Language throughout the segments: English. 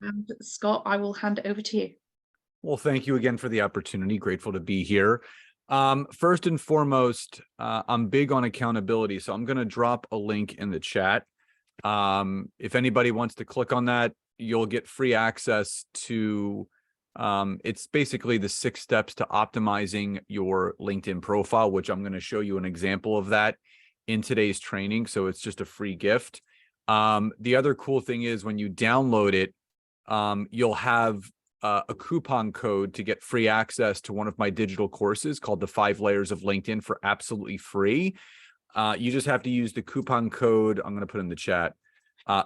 And Scott, I will hand it over to you. Well, thank you again for the opportunity. Grateful to be here. First and foremost, I'm big on accountability, so I'm going to drop a link in the chat. If anybody wants to click on that, you'll get free access to, it's basically the 6 steps to optimizing your LinkedIn profile, which I'm going to show you an example of that in today's training. So it's just a free gift. The other cool thing is when you download it, you'll have a coupon code to get free access to one of my digital courses called the 5 Layers of LinkedIn for absolutely free. You just have to use the coupon code. I'm going to put in the chat,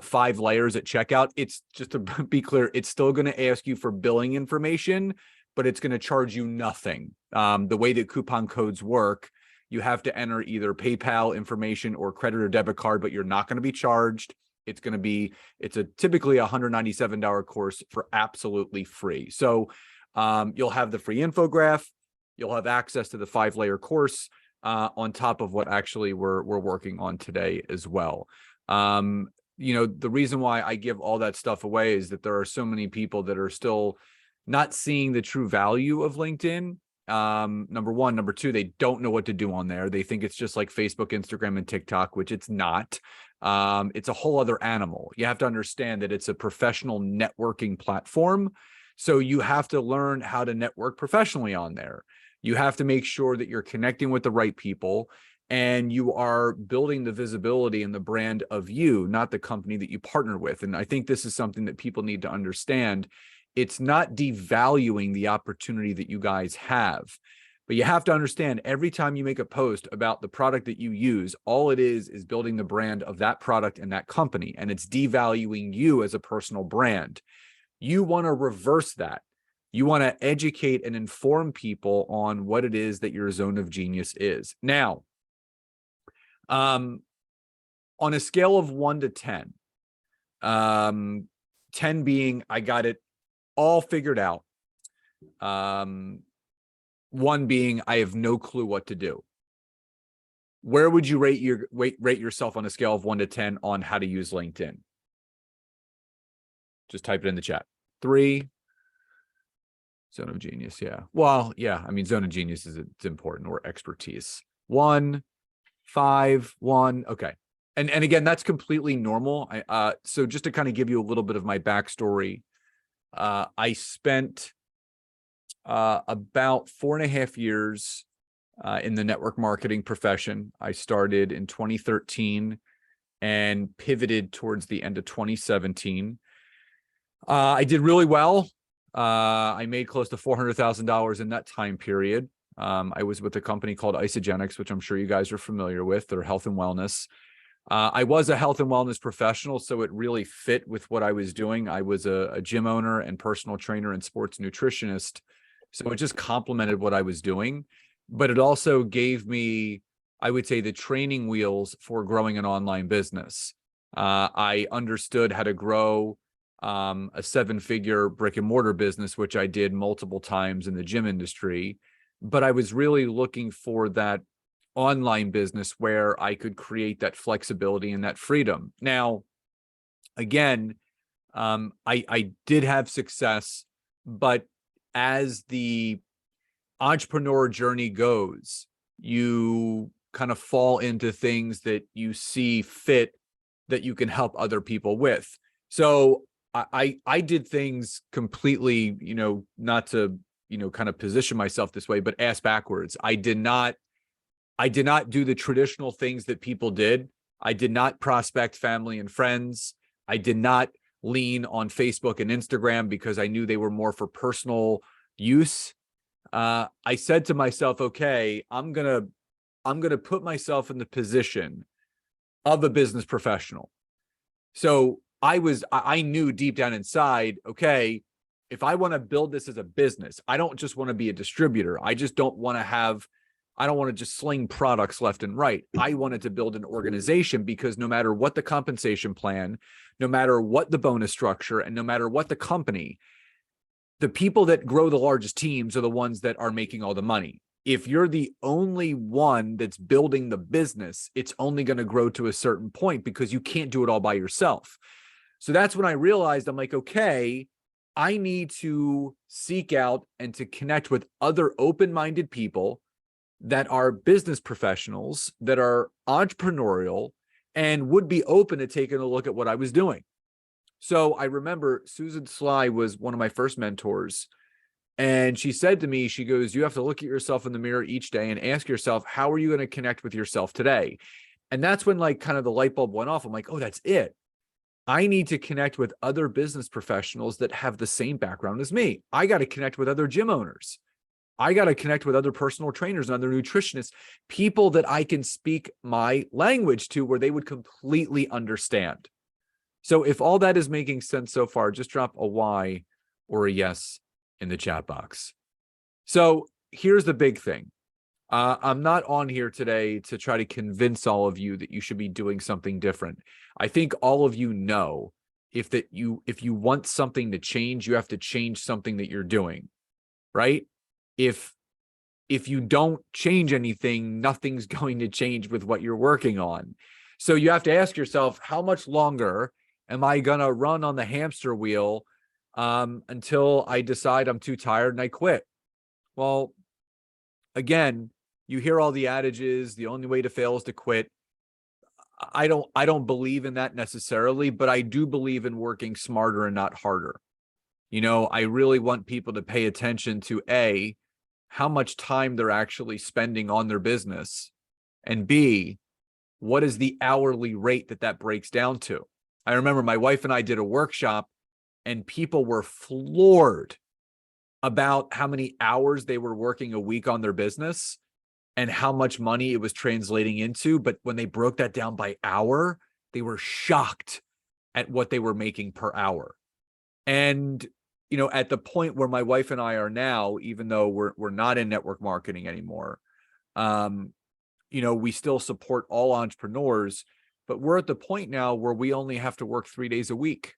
5 layers at checkout. It's just to be clear, it's still going to ask you for billing information, but it's going to charge you nothing. The way that coupon codes work, you have to enter either PayPal information or credit or debit card, but you're not going to be charged. It's a typically $197 course for absolutely free. So you'll have the free infograph, you'll have access to the 5-layer course on top of what actually we're working on today as well. You know, the reason why I give all that stuff away is that there are so many people that are still not seeing the true value of LinkedIn. Number one. Number two, they don't know what to do on there. They think it's just like Facebook, Instagram, and TikTok, which it's not. It's a whole other animal. You have to understand that it's a professional networking platform. So you have to learn how to network professionally on there. You have to make sure that you're connecting with the right people and you are building the visibility and the brand of you, not the company that you partner with. And I think this is something that people need to understand. It's not devaluing the opportunity that you guys have, but you have to understand every time you make a post about the product that you use, all it is building the brand of that product and that company, and it's devaluing you as a personal brand. You want to reverse that. You want to educate and inform people on what it is that your zone of genius is. Now, on a scale of 1 to 10, 10 being I got it all figured out, 1 being I have no clue what to do. Where would you rate yourself on a scale of 1 to 10 on how to use LinkedIn? Just type it in the chat. 3, zone of genius. Yeah. Well, yeah. I mean, zone of genius it's important, or expertise. 1, 5, 1. Okay. And again, that's completely normal. So just to kind of give you a little bit of my backstory, I spent about 4.5 years in the network marketing profession. I started in 2013 and pivoted towards the end of 2017. I did really well. I made close to $400,000 in that time period. I was with a company called Isagenix, which I'm sure you guys are familiar with. They're health and wellness. I was a health and wellness professional, so it really fit with what I was doing. I was a gym owner and personal trainer and sports nutritionist, so it just complemented what I was doing. But it also gave me, I would say, the training wheels for growing an online business. I understood how to grow a 7-figure brick and mortar business, which I did multiple times in the gym industry. But I was really looking for that online business where I could create that flexibility and that freedom. Now, again, I did have success, but as the entrepreneur journey goes, you kind of fall into things that you see fit that you can help other people with. So I did things completely, not to, kind of position myself this way, but ass backwards. I did not do the traditional things that people did. I did not prospect family and friends. I did not lean on Facebook and Instagram because I knew they were more for personal use. I said to myself, okay, I'm gonna put myself in the position of a business professional. So I knew deep down inside, okay, if I want to build this as a business, I don't just want to be a distributor. I don't want to just sling products left and right. I wanted to build an organization because no matter what the compensation plan, no matter what the bonus structure, and no matter what the company, the people that grow the largest teams are the ones that are making all the money. If you're the only one that's building the business, it's only going to grow to a certain point because you can't do it all by yourself. So that's when I realized, I'm like, okay, I need to seek out and to connect with other open-minded people that are business professionals, that are entrepreneurial, and would be open to taking a look at what I was doing. So I remember Susan Sly was one of my first mentors. And she said to me, she goes, you have to look at yourself in the mirror each day and ask yourself, how are you going to connect with yourself today? And that's when like kind of the light bulb went off. I'm like, oh, that's it. I need to connect with other business professionals that have the same background as me. I got to connect with other gym owners. I got to connect with other personal trainers and other nutritionists, people that I can speak my language to where they would completely understand. So if all that is making sense so far, just drop a Y or a yes in the chat box. So here's the big thing. I'm not on here today to try to convince all of you that you should be doing something different. I think all of you know if you want something to change, you have to change something that you're doing, right? If you don't change anything, nothing's going to change with what you're working on. So you have to ask yourself, how much longer am I going to run on the hamster wheel until I decide I'm too tired and I quit? Well, again, you hear all the adages, the only way to fail is to quit. I don't believe in that necessarily, but I do believe in working smarter and not harder. You know, I really want people to pay attention to A, how much time they're actually spending on their business, and B, what is the hourly rate that breaks down to. I remember my wife and I did a workshop and people were floored about how many hours they were working a week on their business and how much money it was translating into. But when they broke that down by hour, they were shocked at what they were making per hour. And, you know, at the point where my wife and I are now, even though we're not in network marketing anymore, you know, we still support all entrepreneurs, but we're at the point now where we only have to work 3 days a week.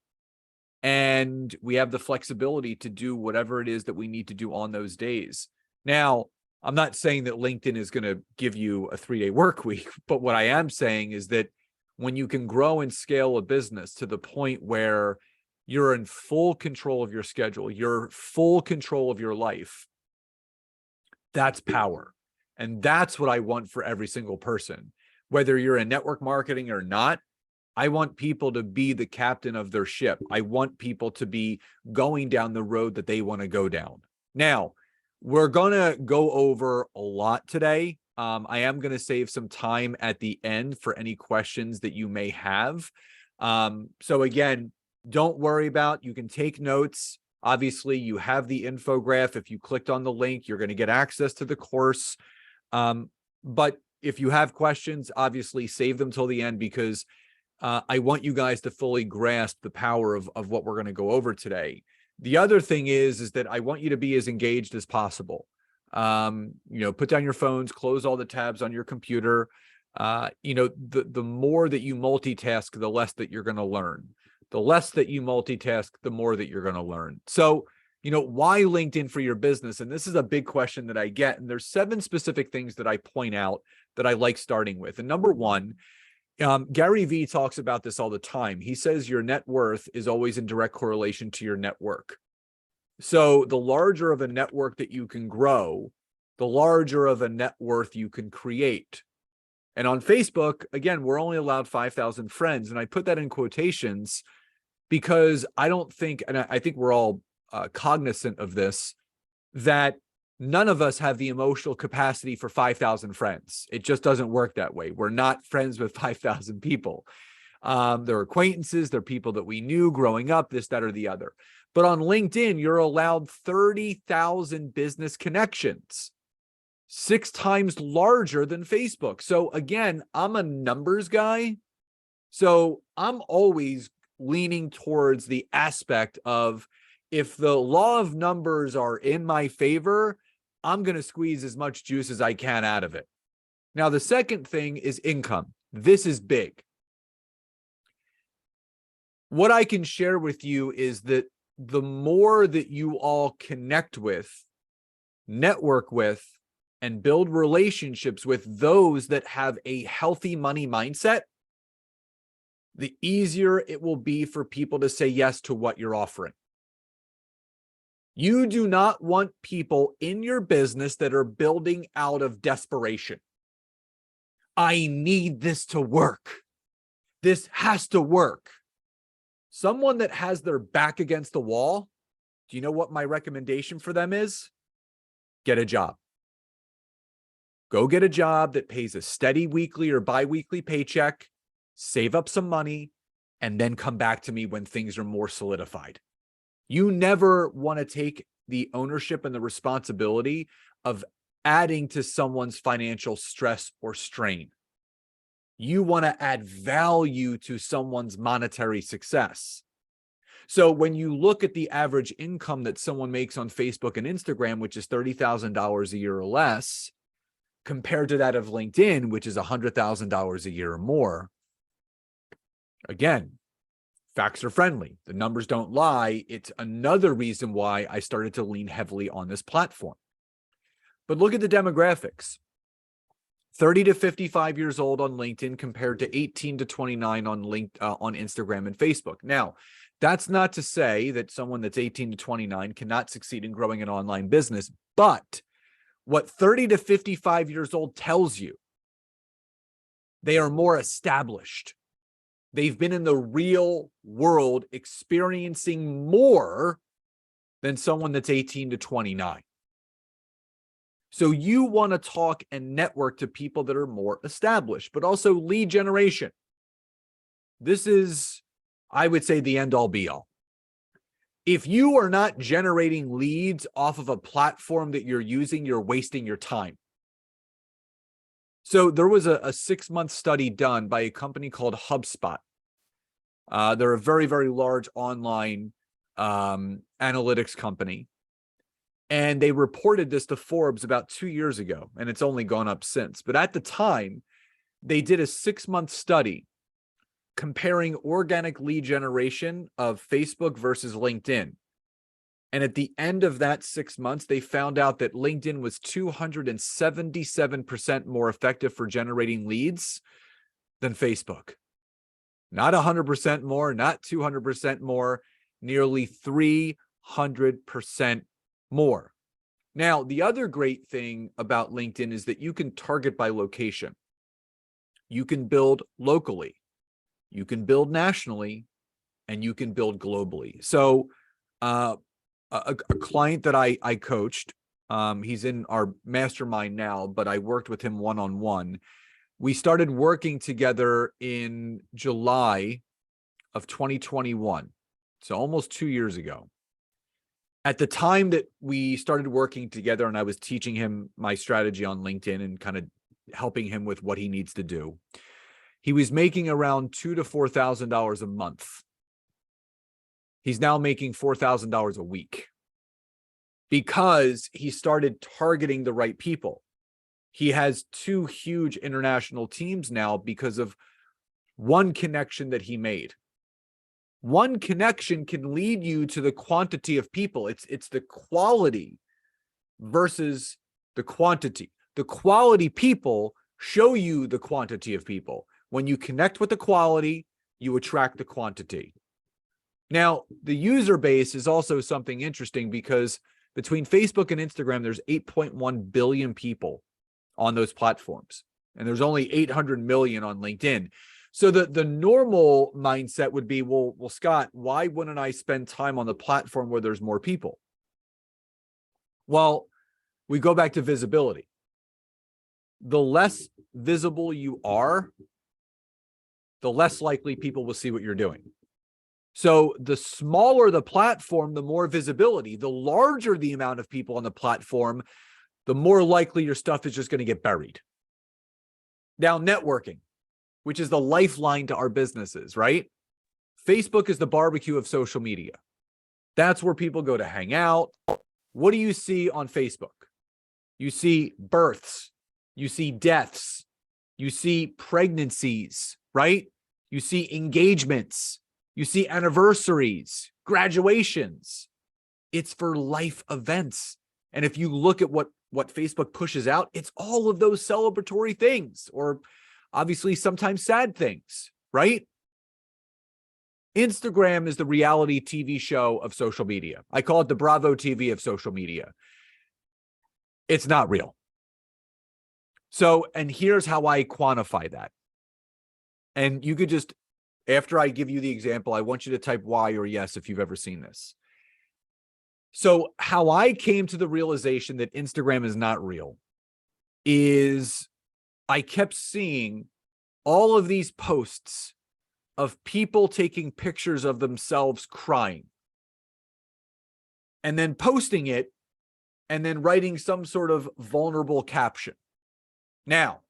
And we have the flexibility to do whatever it is that we need to do on those days. Now, I'm not saying that LinkedIn is going to give you a 3-day work week, but what I am saying is that when you can grow and scale a business to the point where you're in full control of your schedule, you're full control of your life, that's power. And that's what I want for every single person. Whether you're in network marketing or not, I want people to be the captain of their ship. I want people to be going down the road that they want to go down. Now, we're going to go over a lot today. I am going to save some time at the end for any questions that you may have. So again, don't worry about, you can take notes. Obviously, you have the infograph. If you clicked on the link, you're going to get access to the course. But if you have questions, obviously save them till the end, because I want you guys to fully grasp the power of what we're going to go over today. The other thing is that I want you to be as engaged as possible. You know, put down your phones, close all the tabs on your computer. You know, the more that you multitask, the less that you're going to learn. The less that you multitask, the more that you're going to learn. So, you know, why LinkedIn for your business? And this is a big question that I get. And there's 7 specific things that I point out that I like starting with. And number one, Gary Vee talks about this all the time. He says your net worth is always in direct correlation to your network. So the larger of a network that you can grow, the larger of a net worth you can create. And on Facebook, again, we're only allowed 5,000 friends. And I put that in quotations because I don't think, and I think we're all cognizant of this, that none of us have the emotional capacity for 5,000 friends. It just doesn't work that way. We're not friends with 5,000 people. They're acquaintances, they're people that we knew growing up, this, that, or the other. But on LinkedIn, you're allowed 30,000 business connections, 6 times larger than Facebook. So again, I'm a numbers guy. So I'm always leaning towards the aspect of, if the law of numbers are in my favor, I'm going to squeeze as much juice as I can out of it. Now, the second thing is income. This is big. What I can share with you is that the more that you all connect with, network with, and build relationships with those that have a healthy money mindset, the easier it will be for people to say yes to what you're offering. You do not want people in your business that are building out of desperation. I need this to work. This has to work. Someone that has their back against the wall, do you know what my recommendation for them is? Get a job. Go get a job that pays a steady weekly or bi-weekly paycheck, save up some money, and then come back to me when things are more solidified. You never want to take the ownership and the responsibility of adding to someone's financial stress or strain. You want to add value to someone's monetary success. So when you look at the average income that someone makes on Facebook and Instagram, which is $30,000 a year or less, compared to that of LinkedIn, which is $100,000 a year or more, again, facts are friendly. The numbers don't lie. It's another reason why I started to lean heavily on this platform. But look at the demographics. 30 to 55 years old on LinkedIn compared to 18 to 29 on Instagram and Facebook. Now, that's not to say that someone that's 18 to 29 cannot succeed in growing an online business, but what 30 to 55 years old tells you, they are more established. They've been in the real world experiencing more than someone that's 18 to 29. So you want to talk and network to people that are more established, but also lead generation. This is, I would say, the end all be all. If you are not generating leads off of a platform that you're using, you're wasting your time. So there was a 6-month study done by a company called HubSpot. They're a very, very large online analytics company. And they reported this to Forbes about 2 years ago, and it's only gone up since. But at the time, they did a 6-month study comparing organic lead generation of Facebook versus LinkedIn. And at the end of that 6 months, they found out that LinkedIn was 277% more effective for generating leads than Facebook. Not 100% more, not 200% more, nearly 300% more. Now, the other great thing about LinkedIn is that you can target by location. You can build locally, you can build nationally, and you can build globally. So a client that I coached, he's in our mastermind now, but I worked with him one-on-one. We started working together in July of 2021, so almost 2 years ago. At the time that we started working together and I was teaching him my strategy on LinkedIn and kind of helping him with what he needs to do, he was making around $2,000 to $4,000 a month. He's now making $4,000 a week because he started targeting the right people. He has 2 huge international teams now because of one connection that he made. One connection can lead you to the quantity of people. It's the quality versus the quantity. The quality people show you the quantity of people. When you connect with the quality, you attract the quantity. Now, the user base is also something interesting because between Facebook and Instagram, there's 8.1 billion people on those platforms, and there's only 800 million on LinkedIn. So the normal mindset would be, well, Scott, why wouldn't I spend time on the platform where there's more people? Well, we go back to visibility. The less visible you are, the less likely people will see what you're doing. So the smaller the platform, the more visibility. The larger the amount of people on the platform, the more likely your stuff is just going to get buried. Now, networking, which is the lifeline to our businesses, right? Facebook is the barbecue of social media. That's where people go to hang out. What do you see on Facebook? You see births, you see deaths, you see pregnancies, right? You see engagements, you see anniversaries, graduations. It's for life events. And if you look at what Facebook pushes out, it's all of those celebratory things, or obviously sometimes sad things, right? Instagram is the reality TV show of social media. I call it the Bravo TV of social media. It's not real. So, and here's how I quantify that. And you could just, after I give you the example, I want you to type Y or yes if you've ever seen this. So how I came to the realization that Instagram is not real is I kept seeing all of these posts of people taking pictures of themselves crying and then posting it and then writing some sort of vulnerable caption. Now,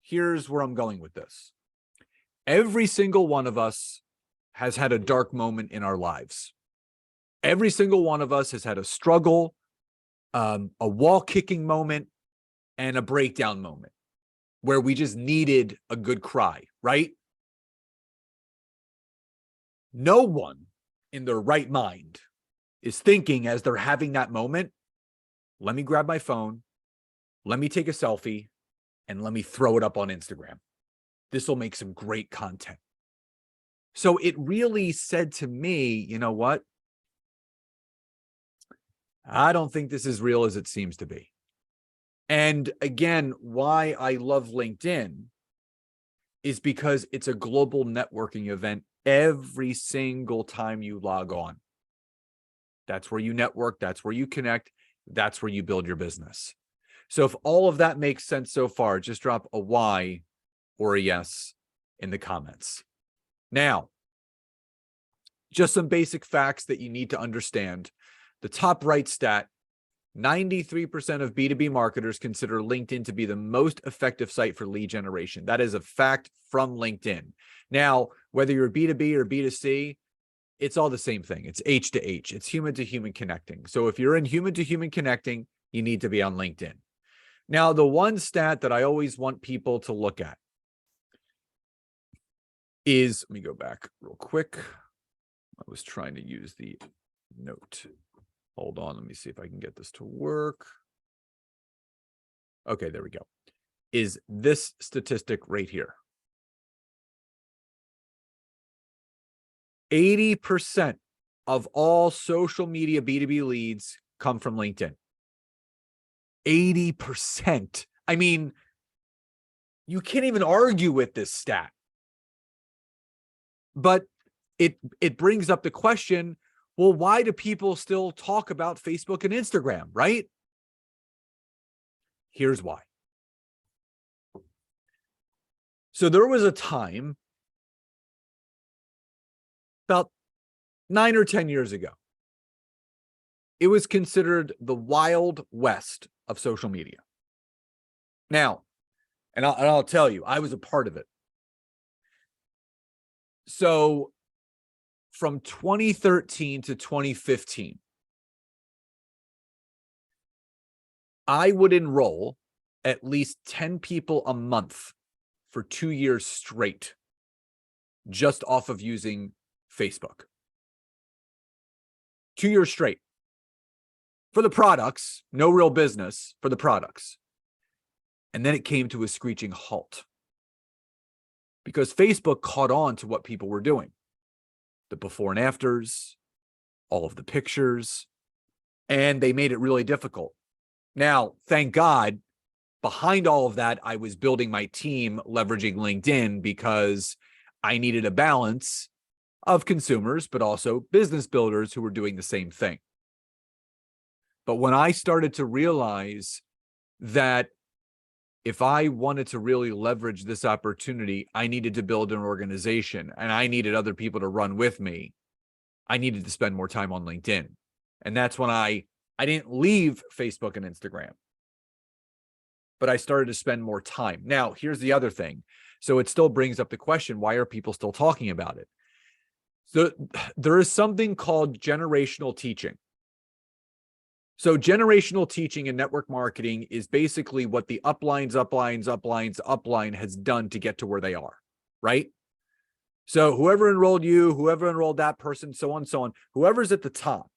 here's where I'm going with this. Every single one of us has had a dark moment in our lives. Every single one of us has had a struggle, a wall kicking moment, and a breakdown moment where we just needed a good cry, right? No one in their right mind is thinking as they're having that moment, let me grab my phone, let me take a selfie, and let me throw it up on Instagram. This will make some great content. So it really said to me, you know what? I don't think this is real as it seems to be. And again, why I love LinkedIn is because it's a global networking event every single time you log on. That's where you network, that's where you connect, that's where you build your business. So if all of that makes sense so far, just drop a Y or a yes in the comments. Now, just some basic facts that you need to understand. The top right stat, 93% of B2B marketers consider LinkedIn to be the most effective site for lead generation. That is a fact from LinkedIn. Now, whether you're B2B or B2C, it's all the same thing. It's H to H. It's human to human connecting. So if you're in human to human connecting, you need to be on LinkedIn. Now, the one stat that I always want people to look at is, let me go back real quick. I was trying to use the note. Hold on, let me see if I can get this to work. Okay, there we go. Is this statistic right here. 80% of all social media B2B leads come from LinkedIn. 80%. I mean, you can't even argue with this stat. But it brings up the question, well, why do people still talk about Facebook and Instagram, right? Here's why. So there was a time about 9 or 10 years ago. It was considered the Wild West of social media. Now, and I'll tell you, I was a part of it. So from 2013 to 2015, I would enroll at least 10 people a month for 2 years straight, just off of using Facebook. 2 years straight. For the products, no real business for the products. And then it came to a screeching halt because Facebook caught on to what people were doing. The before and afters, all of the pictures, and they made it really difficult. Now, thank God, behind all of that, I was building my team leveraging LinkedIn because I needed a balance of consumers, but also business builders who were doing the same thing. But when I started to realize that if I wanted to really leverage this opportunity, I needed to build an organization and I needed other people to run with me, I needed to spend more time on LinkedIn. And that's when I didn't leave Facebook and Instagram, but I started to spend more time. Now, here's the other thing. So it still brings up the question, why are people still talking about it? So there is something called generational teaching. So generational teaching in network marketing is basically what the upline has done to get to where they are, right? So whoever enrolled you, whoever enrolled that person, so on, whoever's at the top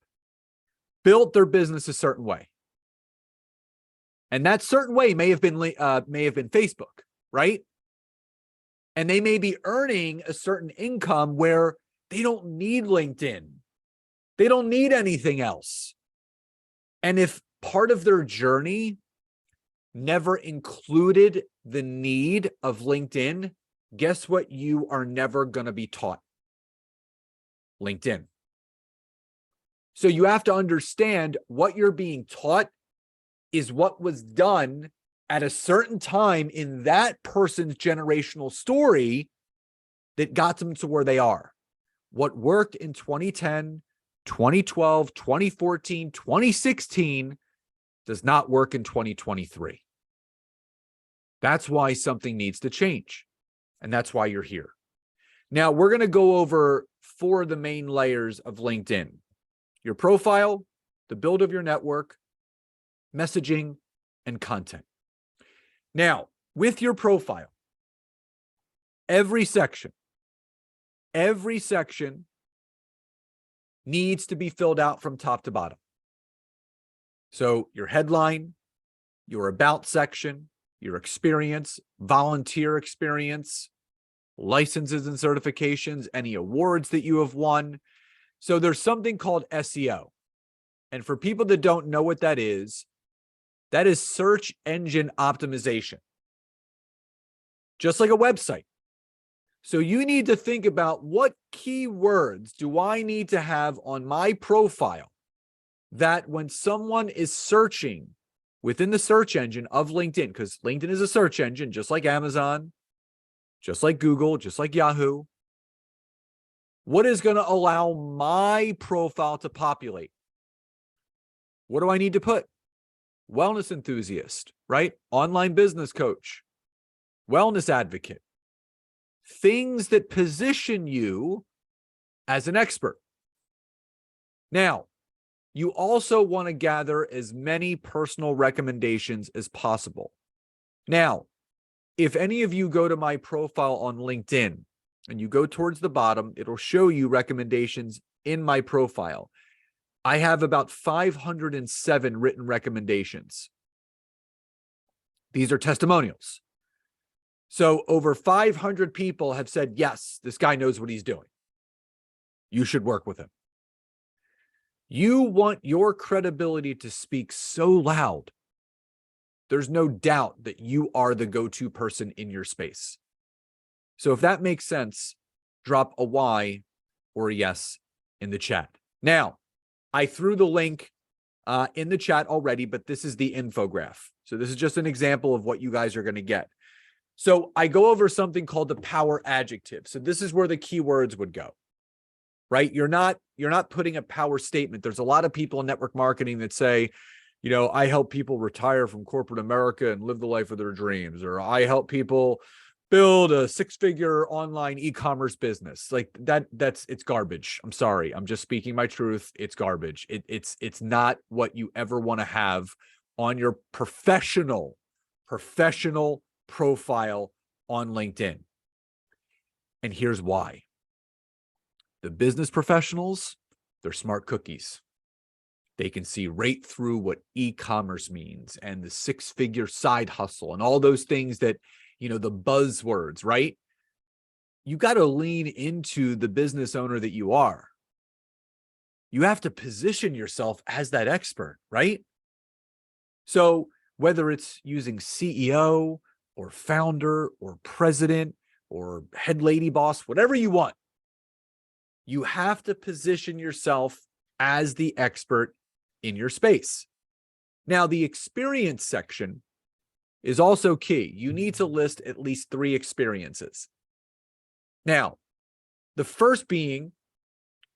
built their business a certain way. And that certain way may have been Facebook, right? And they may be earning a certain income where they don't need LinkedIn. They don't need anything else. And if part of their journey never included the need of LinkedIn, guess what you are never going to be taught? LinkedIn. So you have to understand what you're being taught is what was done at a certain time in that person's generational story that got them to where they are. What worked in 2010, 2012, 2014, 2016 does not work in 2023. That's why something needs to change. And that's why you're here. Now, we're going to go over 4 of the main layers of LinkedIn: your profile, the build of your network, messaging, and content. Now, with your profile, every section needs to be filled out from top to bottom. So your headline, your about section, your experience, volunteer experience, licenses and certifications, any awards that you have won. So there's something called SEO. And for people that don't know what that is search engine optimization, just like a website. So you need to think about, what keywords do I need to have on my profile that when someone is searching within the search engine of LinkedIn, because LinkedIn is a search engine, just like Amazon, just like Google, just like Yahoo, what is going to allow my profile to populate? What do I need to put? Wellness enthusiast, right? Online business coach, wellness advocate. Things that position you as an expert. Now, you also want to gather as many personal recommendations as possible. Now, if any of you go to my profile on LinkedIn and you go towards the bottom, it'll show you recommendations in my profile. I have about 507 written recommendations. These are testimonials. So over 500 people have said, yes, this guy knows what he's doing. You should work with him. You want your credibility to speak so loud, there's no doubt that you are the go-to person in your space. So if that makes sense, drop a Y or a yes in the chat. Now, I threw the link in the chat already, but this is the infograph. So this is just an example of what you guys are going to get. So I go over something called the power adjective. So this is where the keywords would go, right? You're not putting a power statement. There's a lot of people in network marketing that say, I help people retire from corporate America and live the life of their dreams, or I help people build a 6-figure online e-commerce business. Like it's garbage. I'm sorry. I'm just speaking my truth. It's garbage. It's not what you ever want to have on your professional profile on LinkedIn. And here's why. The business professionals, they're smart cookies. They can see right through what e-commerce means and the 6-figure side hustle and all those things that, the buzzwords, right? You got to lean into the business owner that you are. You have to position yourself as that expert, right? So whether it's using CEO or founder or president or head lady boss, whatever you want, you have to position yourself as the expert in your space. Now, the experience section is also key. You need to list at least 3 experiences. Now, the first being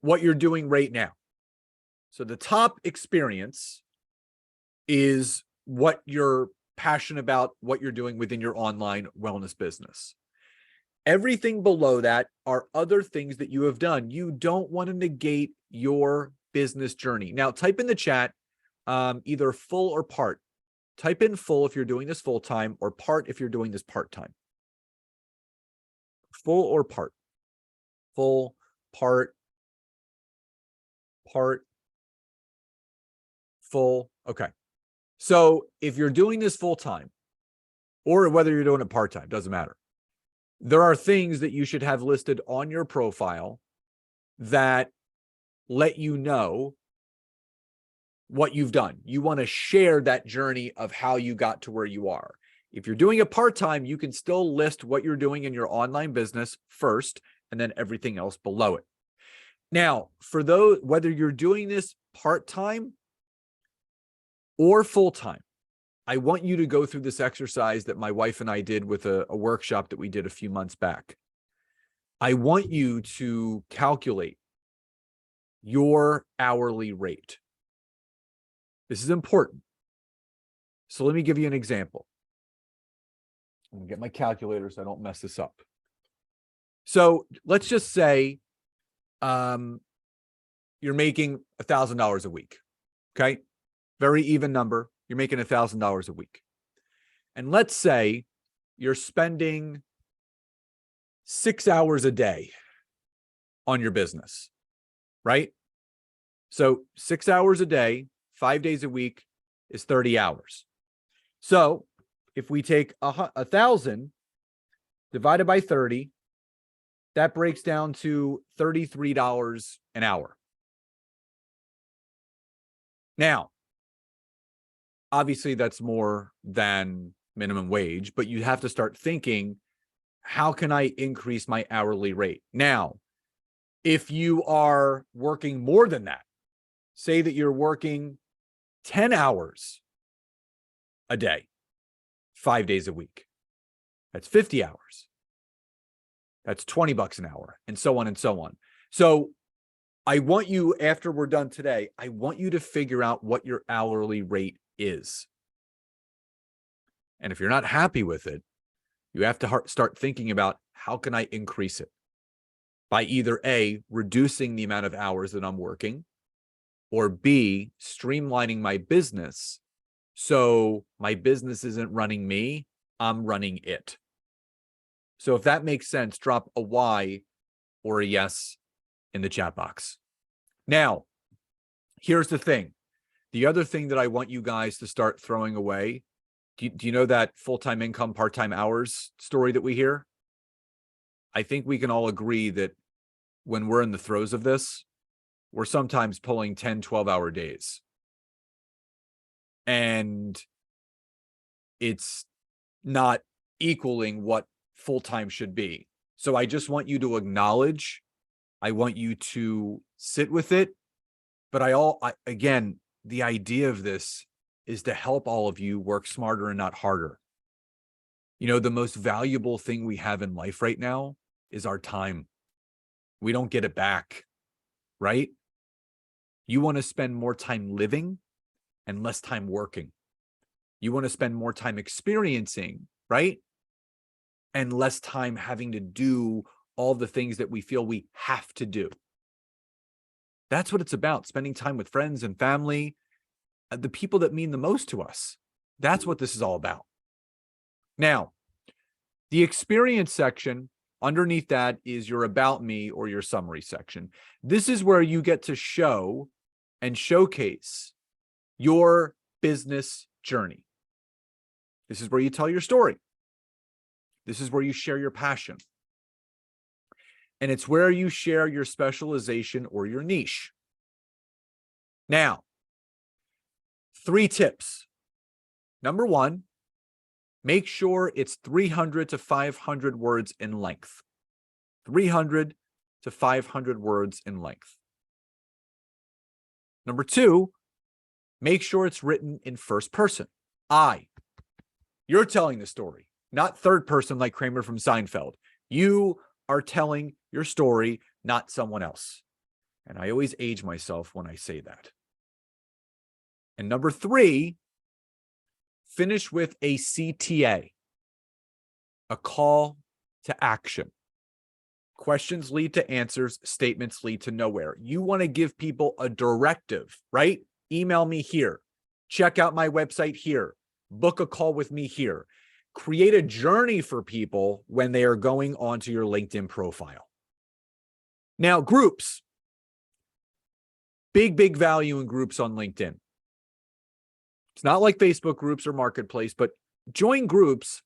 what you're doing right now. So the top experience is what you're passionate about, what you're doing within your online wellness business. Everything below that are other things that you have done. You don't want to negate your business journey. Now, type in the chat either full or part. Type in full if you're doing this full-time, or part if you're doing this part-time. Full or part? Full, part, full. Okay. So if you're doing this full-time, or whether you're doing it part-time, doesn't matter. There are things that you should have listed on your profile that let you know what you've done. You want to share that journey of how you got to where you are. If you're doing it part-time, you can still list what you're doing in your online business first, and then everything else below it. Now, for those, whether you're doing this part-time or full-time, I want you to go through this exercise that my wife and I did with a workshop that we did a few months back. I want you to calculate your hourly rate. This is important. So let me give you an example. I'm gonna get my calculator so I don't mess this up. So let's just say you're making $1,000 a week. Okay. Very even number. You're making $1,000 a week. And let's say you're spending 6 hours a day on your business, right? So 6 hours a day, 5 days a week is 30 hours. So if we take 1,000 divided by 30, that breaks down to $33 an hour. Now, obviously that's more than minimum wage, but you have to start thinking, how can I increase my hourly rate? Now, if you are working more than that, say that you're working 10 hours a day, 5 days a week, that's 50 hours. That's $20 an hour, and so on and so on. So I want you, after we're done today, I want you to figure out what your hourly rate is. And if you're not happy with it, you have to start thinking about, how can I increase it? By either A, reducing the amount of hours that I'm working, or B, streamlining my business so my business isn't running me, I'm running it. So if that makes sense, drop a Y or a yes in the chat box. Now, here's the thing. The other thing that I want you guys to start throwing away, do you know that full-time income, part-time hours story that we hear? I think we can all agree that when we're in the throes of this, we're sometimes pulling 10, 12-hour days. And it's not equaling what full-time should be. So I just want you to acknowledge, I want you to sit with it, but again, the idea of this is to help all of you work smarter and not harder. You know, the most valuable thing we have in life right now is our time. We don't get it back, right? You want to spend more time living and less time working. You want to spend more time experiencing, right? And less time having to do all the things that we feel we have to do. That's what it's about, spending time with friends and family, the people that mean the most to us. That's what this is all about. Now, the experience section, underneath that is your about me or your summary section. This is where you get to show and showcase your business journey. This is where you tell your story. This is where you share your passion. And it's where you share your specialization or your niche. Now, 3 tips. Number 1, make sure it's 300 to 500 words in length. 300 to 500 words in length. Number 2, make sure it's written in first person. You're telling the story, not third person like Kramer from Seinfeld. You are telling your story, not someone else. And I always age myself when I say that. And number 3, finish with a CTA, a call to action. Questions lead to answers, statements lead to nowhere. You want to give people a directive, right? Email me here. Check out my website here. Book a call with me here. Create a journey for people when they are going onto your LinkedIn profile. Now, groups. Big value in groups on LinkedIn. It's not like Facebook groups or Marketplace, but join groups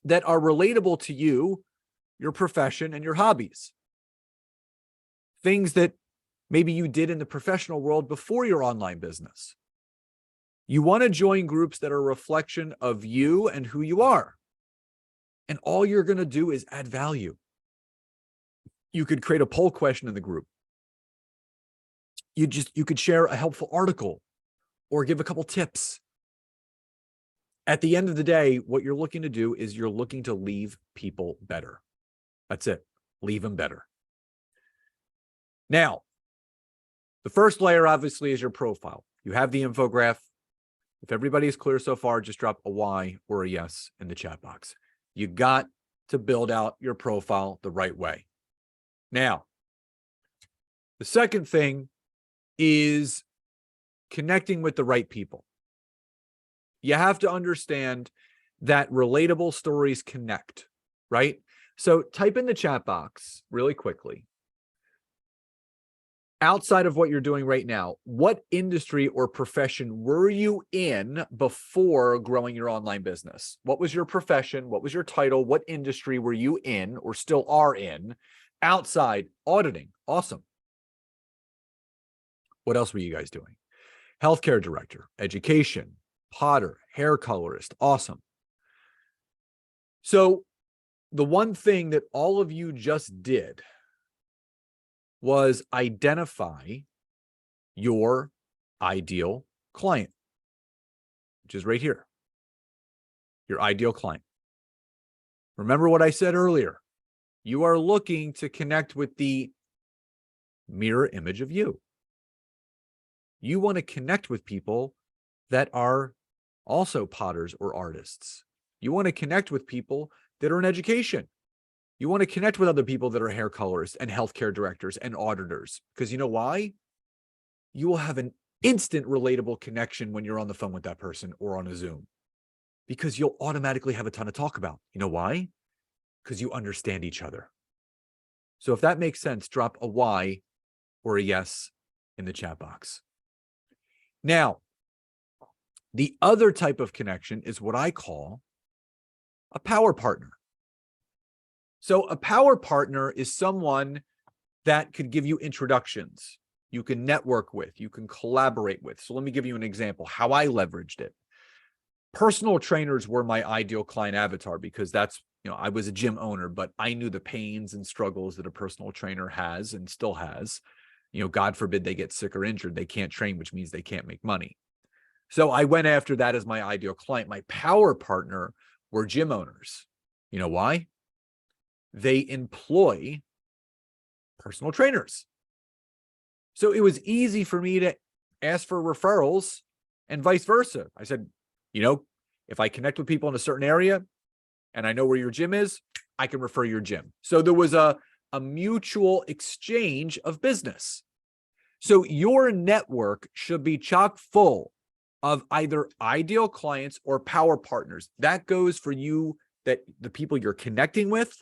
that are relatable to you, your profession, and your hobbies. Things that maybe you did in the professional world before your online business. You want to join groups that are a reflection of you and who you are. And all you're going to do is add value. You could create a poll question in the group. You could share a helpful article or give a couple tips. At the end of the day, what you're looking to do is you're looking to leave people better. That's it. Leave them better. Now, the first layer obviously is your profile. You have the infographic. If everybody is clear so far, just drop a Y or a yes in the chat box. You got to build out your profile the right way. Now, the second thing is connecting with the right people. You have to understand that relatable stories connect, right? So type in the chat box really quickly. Outside of what you're doing right now, what industry or profession were you in before growing your online business? What was your profession? What was your title? What industry were you in or still are in? Outside auditing. Awesome. What else were you guys doing? Healthcare director, education, potter, hair colorist. Awesome. So the one thing that all of you just did was identify your ideal client, which is right here, your ideal client. Remember what I said earlier. You are looking to connect with the mirror image of you. You want to connect with people that are also potters or artists. You want to connect with people that are in education. You want to connect with other people that are hair colorists and healthcare directors and auditors. Because you know why? You will have an instant relatable connection when you're on the phone with that person or on a Zoom. Because you'll automatically have a ton to talk about. You know why? Because you understand each other. So if that makes sense, drop a Y or a yes in the chat box. Now, the other type of connection is what I call a power partner. So a power partner is someone that could give you introductions, you can network with, you can collaborate with. So let me give you an example, how I leveraged it. Personal trainers were my ideal client avatar because that's, I was a gym owner, but I knew the pains and struggles that a personal trainer has and still has. God forbid they get sick or injured, they can't train, which means they can't make money. So I went after that as my ideal client. My power partner were gym owners. You know why? They employ personal trainers. So it was easy for me to ask for referrals and vice versa. I said, if I connect with people in a certain area and I know where your gym is, I can refer your gym. So there was a mutual exchange of business. So your network should be chock full of either ideal clients or power partners. That goes for you, that the people you're connecting with,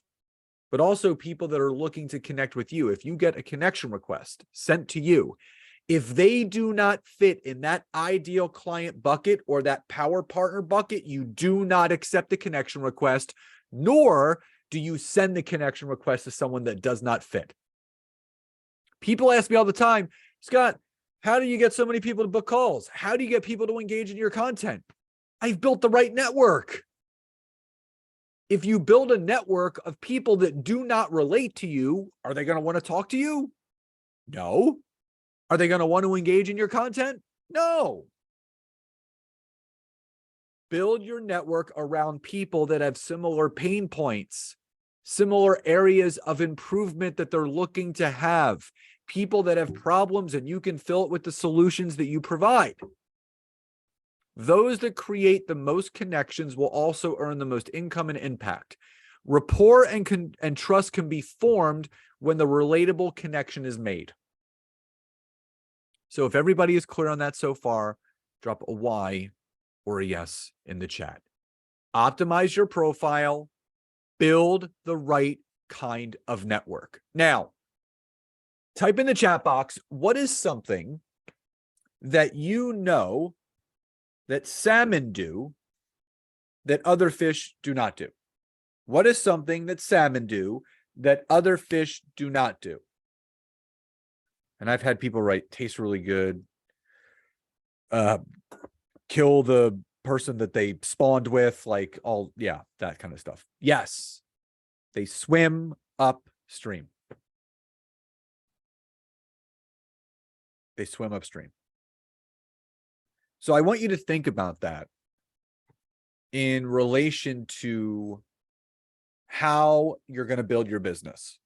but also people that are looking to connect with you. If you get a connection request sent to you, if they do not fit in that ideal client bucket or that power partner bucket, you do not accept the connection request, nor do you send the connection request to someone that does not fit. People ask me all the time, Scott, how do you get so many people to book calls? How do you get people to engage in your content? I've built the right network. If you build a network of people that do not relate to you, are they going to want to talk to you? No. Are they going to want to engage in your content? No. Build your network around people that have similar pain points, similar areas of improvement that they're looking to have, people that have problems and you can fill it with the solutions that you provide. Those that create the most connections will also earn the most income and impact. Rapport and trust can be formed when the relatable connection is made. So if everybody is clear on that so far, drop a Y or a yes in the chat. Optimize your profile, build the right kind of network. Now, type in the chat box, what is something that you know that salmon do that other fish do not do? What is something that salmon do that other fish do not do? And I've had people write, tastes really good, kill the person that they spawned with, like all, yeah, that kind of stuff. Yes, they swim upstream. They swim upstream. So I want you to think about that in relation to how you're going to build your business.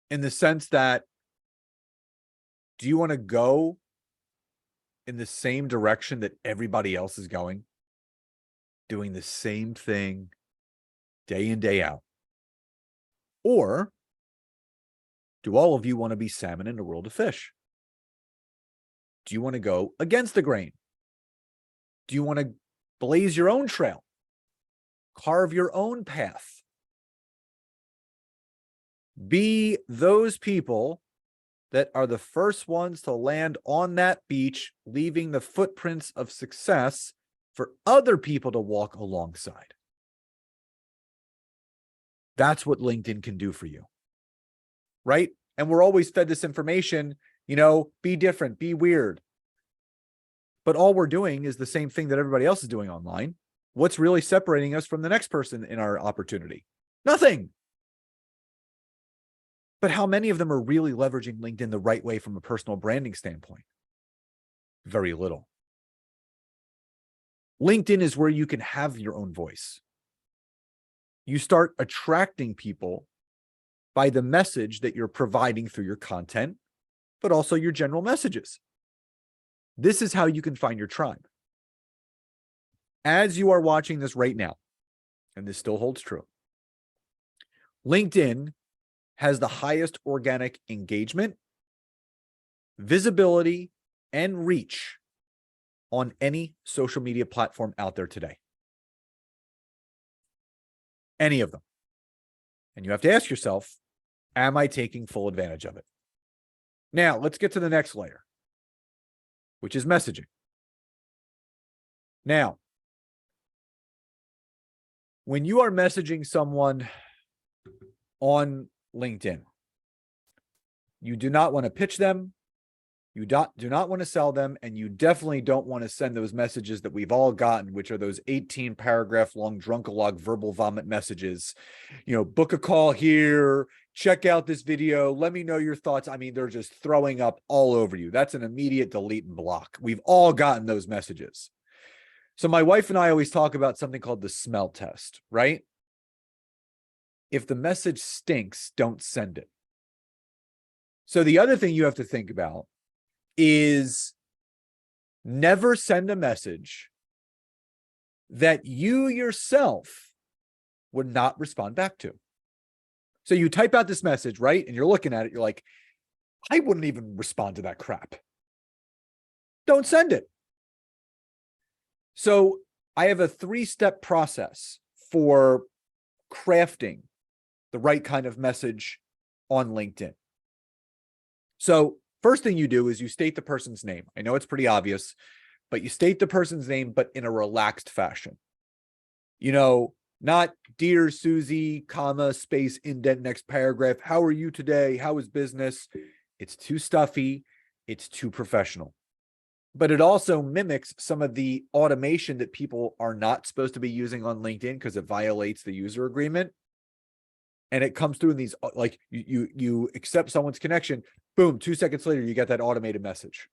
In the sense that, do you want to go in the same direction that everybody else is going? Doing the same thing day in, day out? Or do all of you want to be salmon in a world of fish? Do you want to go against the grain? Do you want to blaze your own trail? Carve your own path? Be those people that are the first ones to land on that beach, leaving the footprints of success for other people to walk alongside. That's what LinkedIn can do for you, right? And we're always fed this information, be different, be weird. But all we're doing is the same thing that everybody else is doing online. What's really separating us from the next person in our opportunity? Nothing. But how many of them are really leveraging LinkedIn the right way from a personal branding standpoint? Very little. LinkedIn is where you can have your own voice. You start attracting people by the message that you're providing through your content, but also your general messages. This is how you can find your tribe. As you are watching this right now, and this still holds true, LinkedIn has the highest organic engagement, visibility, and reach on any social media platform out there today. Any of them. And you have to ask yourself, am I taking full advantage of it? Now, let's get to the next layer, which is messaging. Now, when you are messaging someone on LinkedIn, you do not want to pitch them, you do not want to sell them, and you definitely don't want to send those messages that we've all gotten, which are those 18-paragraph long drunkalog verbal vomit messages. Book a call here, check out this video, let me know your thoughts. I mean, they're just throwing up all over you. That's an immediate delete and block. We've all gotten those messages. So my wife and I always talk about something called the smell test, right? If the message stinks, don't send it. So the other thing you have to think about is never send a message that you yourself would not respond back to. So you type out this message, right? And you're looking at it, you're like, I wouldn't even respond to that crap. Don't send it. So I have a 3-step process for crafting the right kind of message on LinkedIn. So first thing you do is you state the person's name. I know it's pretty obvious, but you state the person's name, but in a relaxed fashion. Not dear Susie, comma, space, indent, next paragraph. How are you today? How is business? It's too stuffy. It's too professional. But it also mimics some of the automation that people are not supposed to be using on LinkedIn because it violates the user agreement. And it comes through in these, like you accept someone's connection, boom, 2 seconds later, you get that automated message.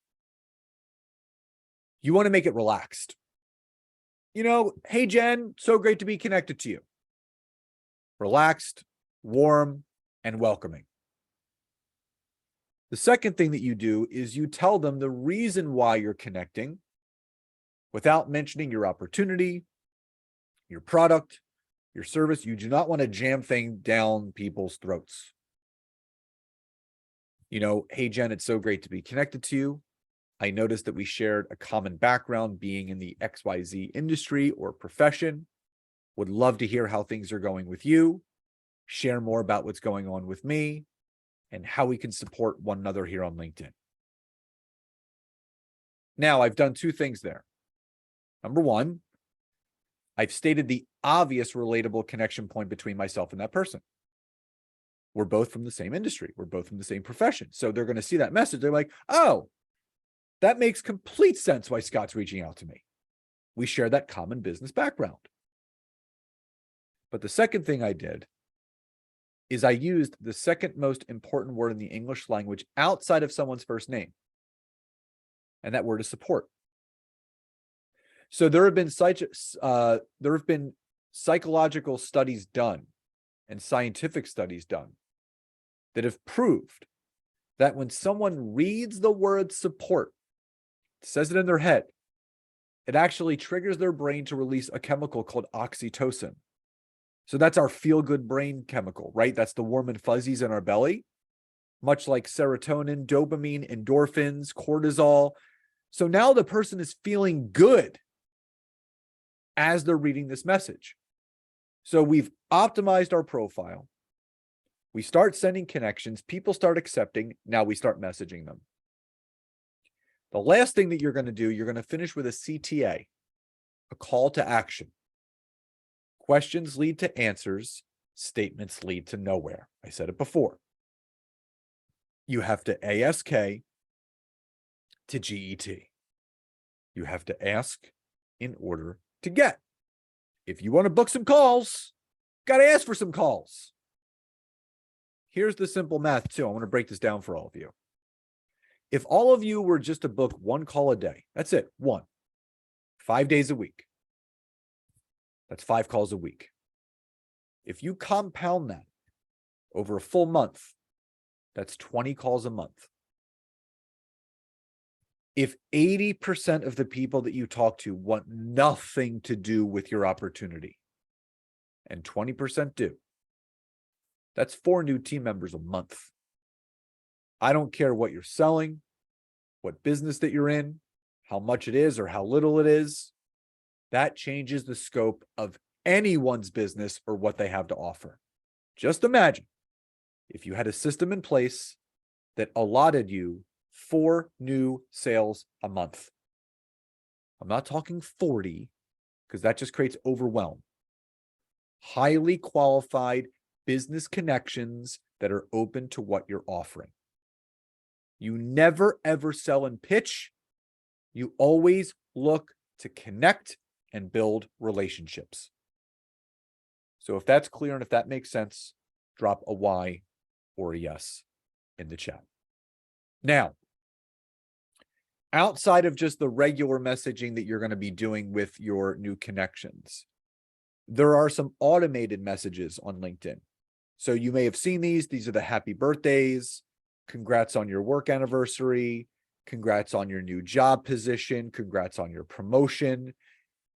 You want to make it relaxed. Hey, Jen, so great to be connected to you. Relaxed, warm, and welcoming. The second thing that you do is you tell them the reason why you're connecting without mentioning your opportunity, your product, your service. You do not want to jam things down people's throats. Hey, Jen, it's so great to be connected to you. I noticed that we shared a common background being in the XYZ industry or profession. Would love to hear how things are going with you. Share more about what's going on with me and how we can support one another here on LinkedIn. Now, I've done 2 things there. Number one, I've stated the obvious relatable connection point between myself and that person. We're both from the same industry. We're both from the same profession. So they're going to see that message. They're like, oh, that makes complete sense why Scott's reaching out to me. We share that common business background. But the second thing I did is I used the second most important word in the English language outside of someone's first name. And that word is support. So there have been psychological studies done and scientific studies done that have proved that when someone reads the word support, says it in their head, it actually triggers their brain to release a chemical called oxytocin. So that's our feel-good brain chemical, right? That's the warm and fuzzies in our belly, much like serotonin, dopamine, endorphins, cortisol. So now the person is feeling good as they're reading this message. So we've optimized our profile. We start sending connections. People start accepting. Now we start messaging them. The last thing that you're going to do, you're going to finish with a CTA, a call to action. Questions lead to answers. Statements lead to nowhere. I said it before. You have to ASK to GET. You have to ask in order to get. If you want to book some calls, got to ask for some calls. Here's the simple math too. I want to break this down for all of you. If all of you were just to book one call a day, that's it, one, 5 days a week. That's 5 calls a week. If you compound that over a full month, that's 20 calls a month. If 80% of the people that you talk to want nothing to do with your opportunity, and 20% do, that's 4 new team members a month. I don't care what you're selling, what business that you're in, how much it is or how little it is. That changes the scope of anyone's business or what they have to offer. Just imagine if you had a system in place that allotted you 4 new sales a month. I'm not talking 40 because that just creates overwhelm. Highly qualified business connections that are open to what you're offering. You never, ever sell and pitch. You always look to connect and build relationships. So if that's clear and if that makes sense, drop a Y or a yes in the chat. Now, outside of just the regular messaging that you're going to be doing with your new connections, there are some automated messages on LinkedIn. So you may have seen these. These are the happy birthdays, congrats on your work anniversary, congrats on your new job position, congrats on your promotion.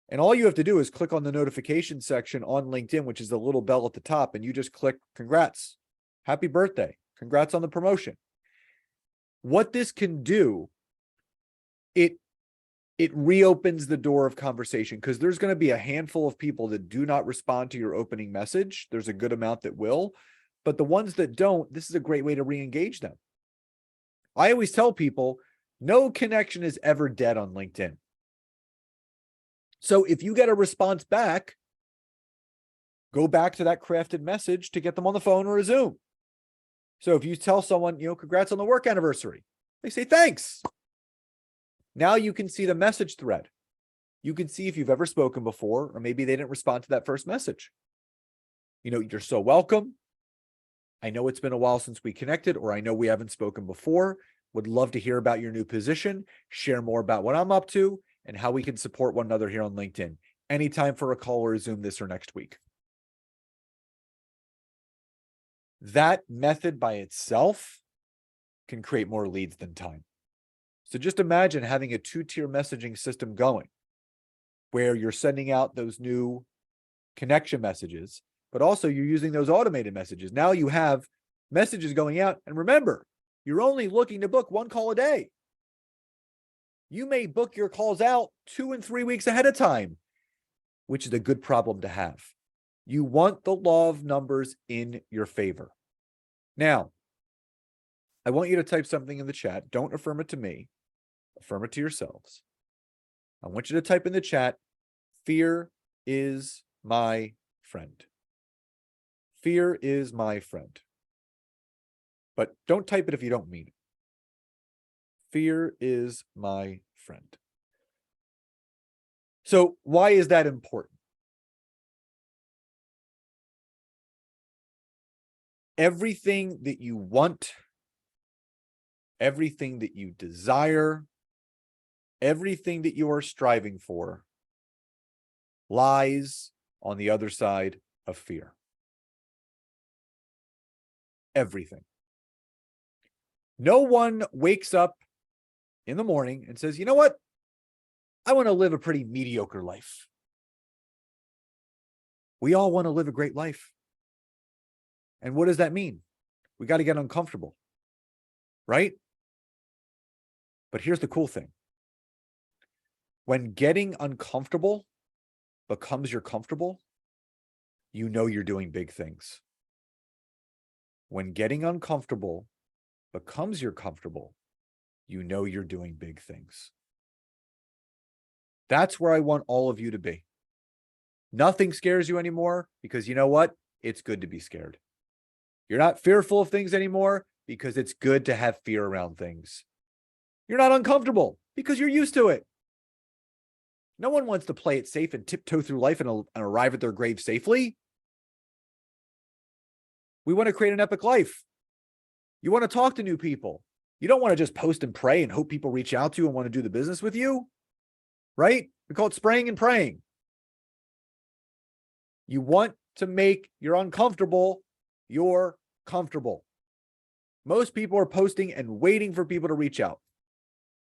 And all you have to do is click on the notification section on LinkedIn, which is the little bell at the top, and you just click congrats, happy birthday, congrats on the promotion. What this can do, it reopens the door of conversation, because there's going to be a handful of people that do not respond to your opening message. There's a good amount that will, but the ones that don't, this is a great way to re-engage them. I always tell people, no connection is ever dead on LinkedIn. So if you get a response back, go back to that crafted message to get them on the phone or a Zoom. So if you tell someone, congrats on the work anniversary, they say, thanks. Now you can see the message thread. You can see if you've ever spoken before, or maybe they didn't respond to that first message. You're so welcome. I know it's been a while since we connected, or I know we haven't spoken before. Would love to hear about your new position, share more about what I'm up to, and how we can support one another here on LinkedIn. Anytime for a call or a Zoom this or next week. That method by itself can create more leads than time. So just imagine having a 2-tier messaging system going where you're sending out those new connection messages, but also you're using those automated messages. Now you have messages going out. And remember, you're only looking to book 1 call a day. You may book your calls out 2 and 3 weeks ahead of time, which is a good problem to have. You want the law of numbers in your favor. Now, I want you to type something in the chat. Don't affirm it to me. Affirm it to yourselves. I want you to type in the chat, fear is my friend. Fear is my friend. But don't type it if you don't mean it. Fear is my friend. So why is that important? Everything that you want, everything that you desire, everything that you are striving for lies on the other side of fear. Everything. No one wakes up in the morning and says, you know what? I want to live a pretty mediocre life. We all want to live a great life. And what does that mean? We got to get uncomfortable, right? But here's the cool thing. When getting uncomfortable becomes your comfortable, you know you're doing big things. When getting uncomfortable becomes your comfortable, you know you're doing big things. That's where I want all of you to be. Nothing scares you anymore because you know what? It's good to be scared. You're not fearful of things anymore because it's good to have fear around things. You're not uncomfortable because you're used to it. No one wants to play it safe and tiptoe through life and arrive at their grave safely. We want to create an epic life. You want to talk to new people. You don't want to just post and pray and hope people reach out to you and want to do the business with you, right? We call it spraying and praying. You want to make your uncomfortable you're comfortable. Most people are posting and waiting for people to reach out.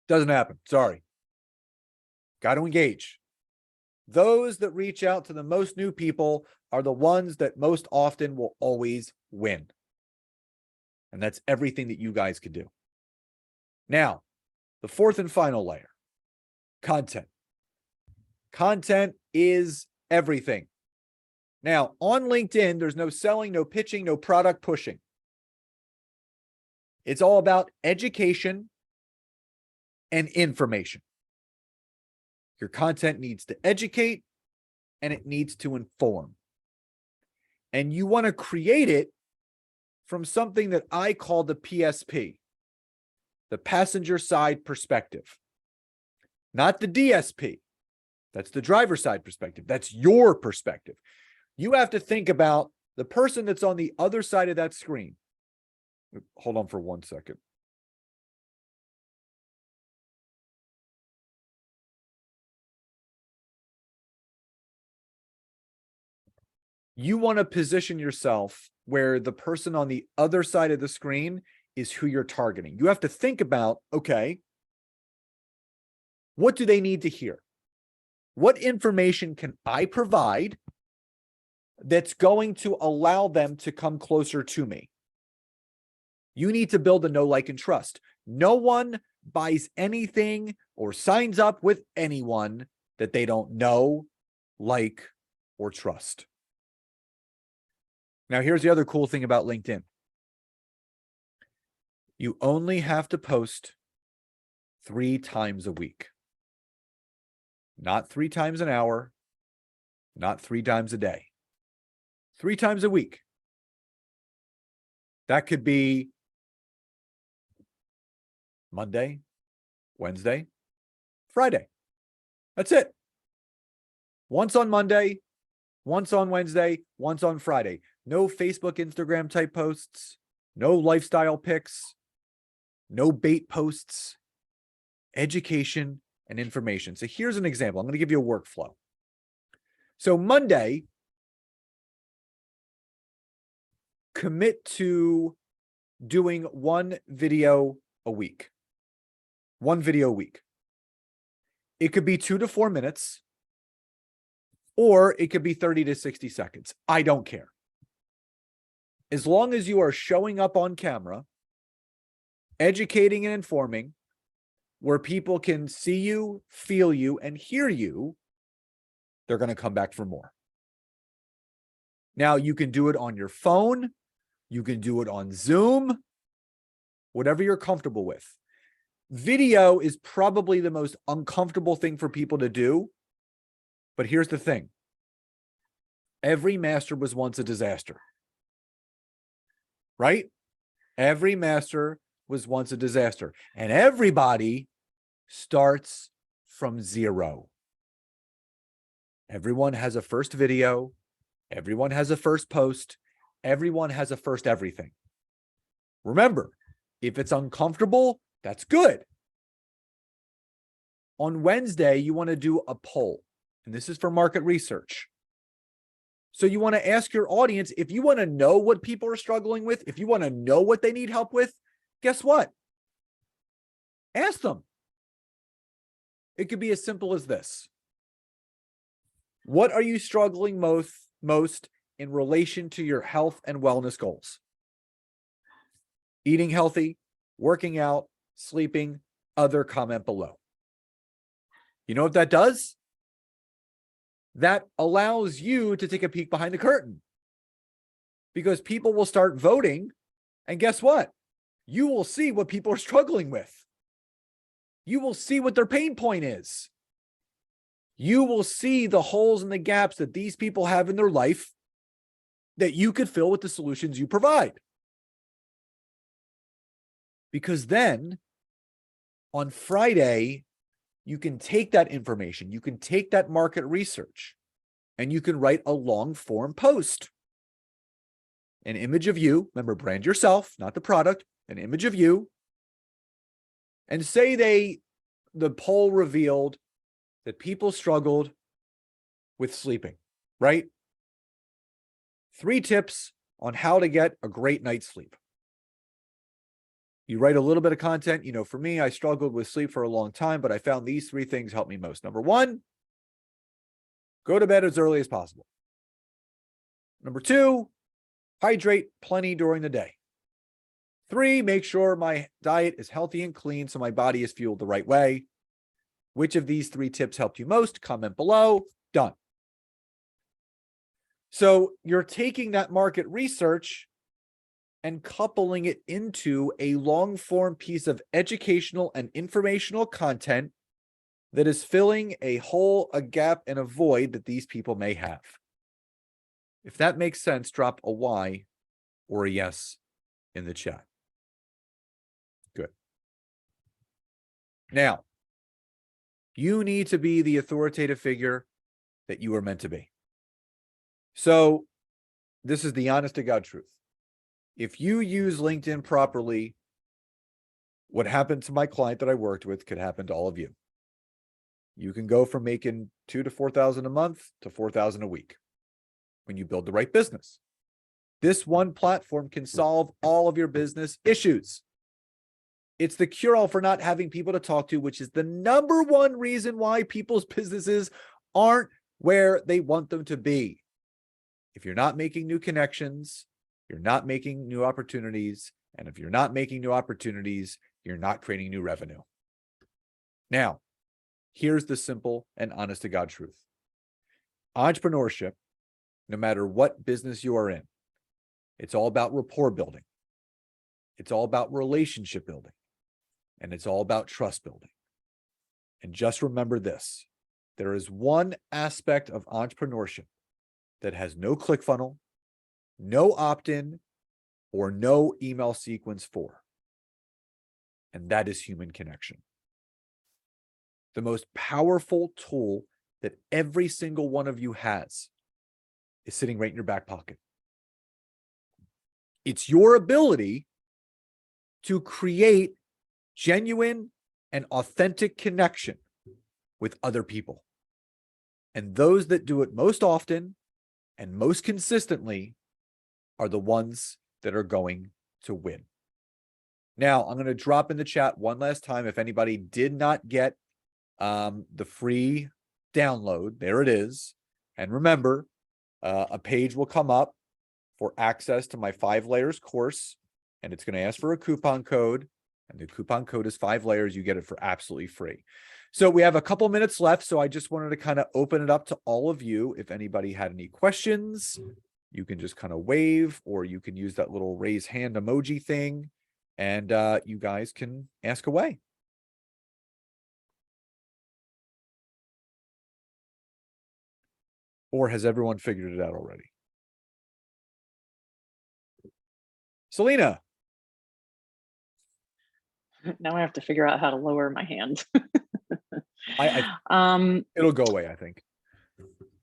Doesn't happen. Sorry. Got to engage. Those that reach out to the most new people are the ones that most often will always win. And that's everything that you guys could do. Now, the fourth and final layer, content. Content is everything. Now, on LinkedIn, there's no selling, no pitching, no product pushing. It's all about education and information. Your content needs to educate and it needs to inform. And you want to create it from something that I call the PSP, the passenger side perspective, not the DSP. That's the driver side perspective. That's your perspective. You have to think about the person that's on the other side of that screen. Hold on for 1 second. You want to position yourself where the person on the other side of the screen is who you're targeting. You have to think about, okay, what do they need to hear? What information can I provide that's going to allow them to come closer to me? You need to build a know, like, and trust. No one buys anything or signs up with anyone that they don't know, like, or trust. Now, here's the other cool thing about LinkedIn. You only have to post 3 times a week. Not 3 times an hour, not 3 times a day. 3 times a week. That could be Monday, Wednesday, Friday. That's it. Once on Monday, once on Wednesday, once on Friday. No Facebook, Instagram type posts, no lifestyle pics, no bait posts, education and information. So here's an example. I'm going to give you a workflow. So Monday, commit to doing 1 video a week. 1 video a week. It could be 2 to 4 minutes, or it could be 30 to 60 seconds. I don't care. As long as you are showing up on camera, educating and informing, where people can see you, feel you, and hear you, they're going to come back for more. Now, you can do it on your phone. You can do it on Zoom, whatever you're comfortable with. Video is probably the most uncomfortable thing for people to do. But here's the thing. Every master was once a disaster, right? Every master was once a disaster, and everybody starts from zero. Everyone has a first video. Everyone has a first post. Everyone has a first everything. Remember, if it's uncomfortable, that's good. On Wednesday, you want to do a poll, and this is for market research. So you want to ask your audience, if you want to know what people are struggling with, if you want to know what they need help with, guess what? Ask them. It could be as simple as this. What are you struggling most in relation to your health and wellness goals? Eating healthy, working out, sleeping, other, comment below. You know what that does? That allows you to take a peek behind the curtain, because people will start voting, and guess what? You will see what people are struggling with. You will see what their pain point is. You will see the holes and the gaps that these people have in their life that you could fill with the solutions you provide. Because then on Friday, you can take that information, you can take that market research, and you can write a long form post. An image of you, remember, brand yourself, not the product, an image of you. And say the poll revealed that people struggled with sleeping, right? 3 tips on how to get a great night's sleep. You write a little bit of content. You know, for me, I struggled with sleep for a long time, but I found these 3 things help me most. Number 1, go to bed as early as possible. Number 2, hydrate plenty during the day. 3, make sure my diet is healthy and clean so my body is fueled the right way. Which of these 3 tips helped you most? Comment below. Done. So you're taking that market research and coupling it into a long form piece of educational and informational content that is filling a hole, a gap, and a void that these people may have. If that makes sense, drop a Y or a yes in the chat. Good. Now, you need to be the authoritative figure that you are meant to be. So this is the honest to God truth. If you use LinkedIn properly, what happened to my client that I worked with could happen to all of you. You can go from making $2,000 to $4,000 a month to $4,000 a week when you build the right business. This one platform can solve all of your business issues. It's the cure-all for not having people to talk to, which is the number one reason why people's businesses aren't where they want them to be. If you're not making new connections, you're not making new opportunities. And if you're not making new opportunities, you're not creating new revenue. Now, here's the simple and honest to God truth. Entrepreneurship, no matter what business you are in, it's all about rapport building. It's all about relationship building. And it's all about trust building. And just remember this, there is one aspect of entrepreneurship that has no ClickFunnels, no opt-in, or no email sequence for. And that is human connection. The most powerful tool that every single one of you has is sitting right in your back pocket. It's your ability to create genuine and authentic connection with other people. And those that do it most often and most consistently are the ones that are going to win. Now, I'm going to drop in the chat one last time. If anybody did not get the free download, there it is. And remember, a page will come up for access to my 5 layers course, and it's going to ask for a coupon code. And the coupon code is 5 layers. You get it for absolutely free. So we have a couple minutes left. So I just wanted to kind of open it up to all of you. If anybody had any questions, you can just kind of wave, or you can use that little raise hand emoji thing, and you guys can ask away. Or has everyone figured it out already? Selena, Now I have to figure out how to lower my hand. I it'll go away, I think.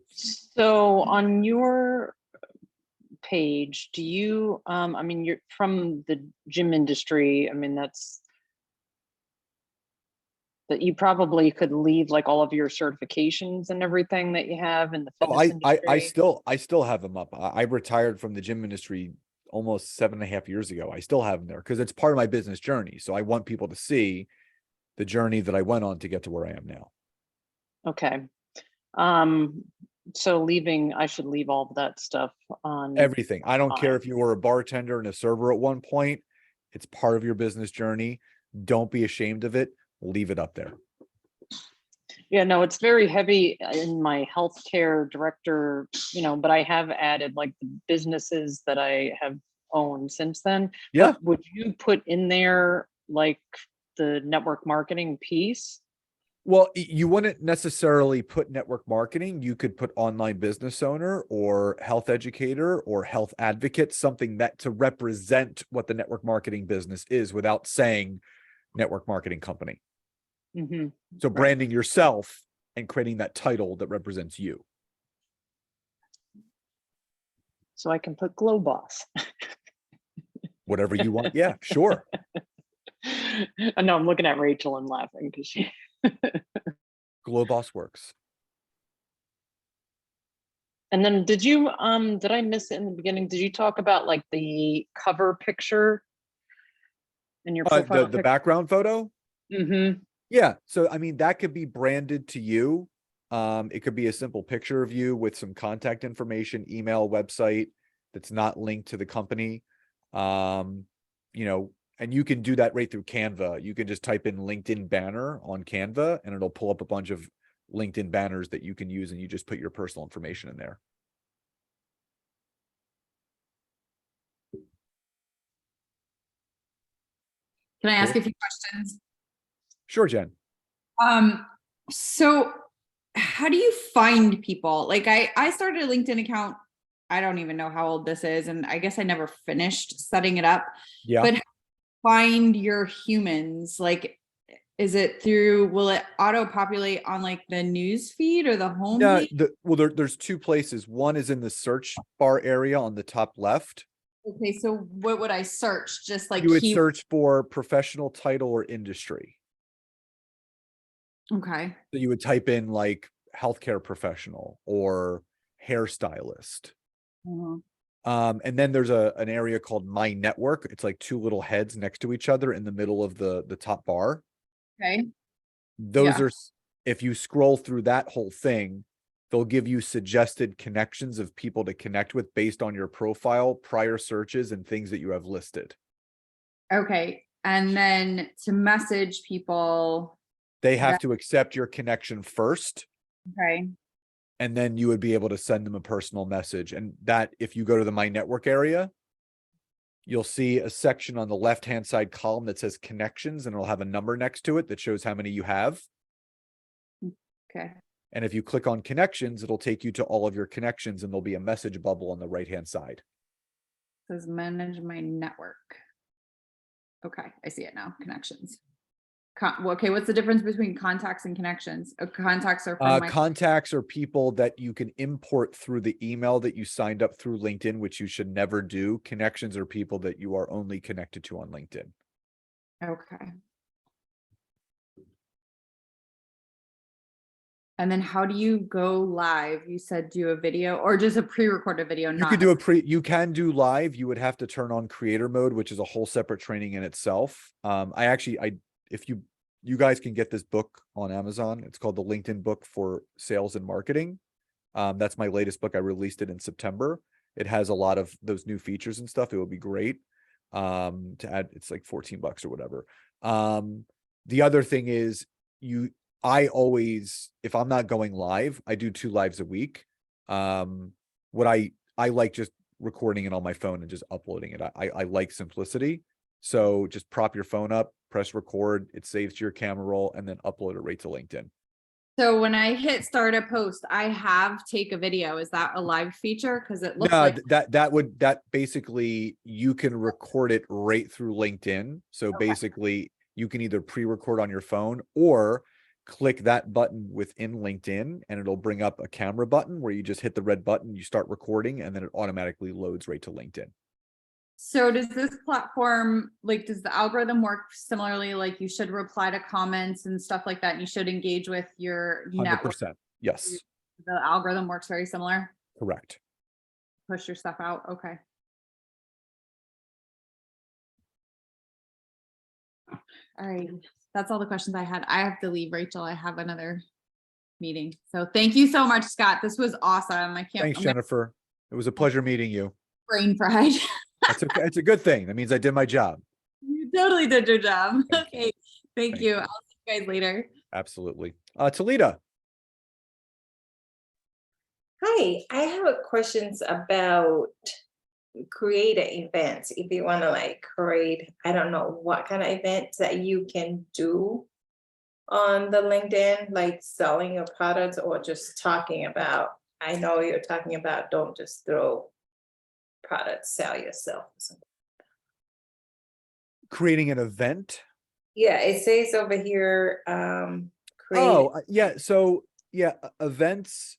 So on your page, do you, I mean, you're from the gym industry. I mean, that you probably could leave like all of your certifications and everything that you have in the Oh, fitness industry. I still have them up. I retired from the gym industry almost 7.5 years ago. I still have them there because it's part of my business journey. So I want people to see the journey that I went on to get to where I am now. Okay. So I should leave all of that stuff on. Everything. I don't care fine. if you were a bartender and a server at one point. It's part of your business journey. Don't be ashamed of it. Leave it up there. Yeah, no, it's very heavy in my healthcare director, but I have added like the businesses that I have owned since then. Yeah. But would you put in there like the network marketing piece? Well, you wouldn't necessarily put network marketing. You could put online business owner or health educator or health advocate, something that to represent what the network marketing business is without saying network marketing company. Mm-hmm. So branding yourself and creating that title that represents you. So I can put Glow Boss. Whatever you want. Yeah, sure. I know I'm looking at Rachel and laughing because she. Glow Boss works. And then did I miss it in the beginning? Did you talk about like the cover picture in your profile? The background photo? Mm-hmm. Yeah. So, I mean, that could be branded to you. It could be a simple picture of you with some contact information, email, website that's not linked to the company. And you can do that right through Canva. You can just type in LinkedIn banner on Canva and it'll pull up a bunch of LinkedIn banners that you can use and you just put your personal information in there. Can I ask a few questions? Sure, Jen. So how do you find people? Like I started a LinkedIn account. I don't even know how old this is. And I guess I never finished setting it up. Yeah. But find your humans, like, will it auto populate on like the news feed or the home page? There's two places. One is in the search bar area on the top left. Okay, so what would I search? Just like you would search for professional title or industry. Okay. So you would type in like healthcare professional or hairstylist. Mhm. And then there's an area called My Network. It's like two little heads next to each other in the middle of the top bar. Okay. Those Yeah. are, if you scroll through that whole thing, they'll give you suggested connections of people to connect with based on your profile, prior searches, and things that you have listed. Okay. And then to message people. They have to accept your connection first. Okay. And then you would be able to send them a personal message. And that, if you go to the My Network area, you'll see a section on the left-hand side column that says connections, and it'll have a number next to it that shows how many you have. Okay. And if you click on connections, it'll take you to all of your connections and there'll be a message bubble on the right-hand side. It says manage my network. Okay, I see it now. Connections. Okay, what's the difference between contacts and connections? Contacts are from contacts are people that you can import through the email that you signed up through LinkedIn, which you should never do. Connections are people that you are only connected to on LinkedIn. Okay. And then how do you go live? You said do a video or just a pre-recorded video? You could do you can do live. You would have to turn on creator mode, which is a whole separate training in itself. If you guys can get this book on Amazon, it's called The LinkedIn Book for Sales and Marketing. That's my latest book. I released it in September. It has a lot of those new features and stuff. It would be great to add. It's like $14 or whatever. The other thing is I always, if I'm not going live, I do 2 lives a week. What I like just recording it on my phone and just uploading it. I like simplicity. So just prop your phone up, press record, it saves to your camera roll, and then upload it right to LinkedIn. So when I hit start a post, I have take a video. Is that a live feature? Because it looks No, like, that basically you can record it right through LinkedIn. So Okay. basically you can either pre-record on your phone or click that button within LinkedIn and it'll bring up a camera button where you just hit the red button, you start recording, and then it automatically loads right to LinkedIn. so does this platform, like, does the algorithm work similarly? Like you should reply to comments and stuff like that. And you should engage with your network. 100%. Yes, The algorithm works very similar. correct. Push your stuff out. Okay. All right. That's all the questions I had. I have to leave, Rachel. I have another meeting. So thank you so much, Scott. This was awesome. I can't. Thanks, I'm gonna Jennifer. It was a pleasure meeting you. brain fried. That's okay. It's a good thing. That means I did my job. You totally did your job. Thank you. Okay. Thank Thank you. you. I'll see you guys later. Absolutely. Talita. Hi, I have a questions about creative events. If you want to like create, I don't know what kind of events that you can do on the LinkedIn, like selling your products or just talking about, I know you're talking about don't just throw products, sell yourself. Creating an event. Yeah, it says over here, create. Oh, yeah. So yeah, events.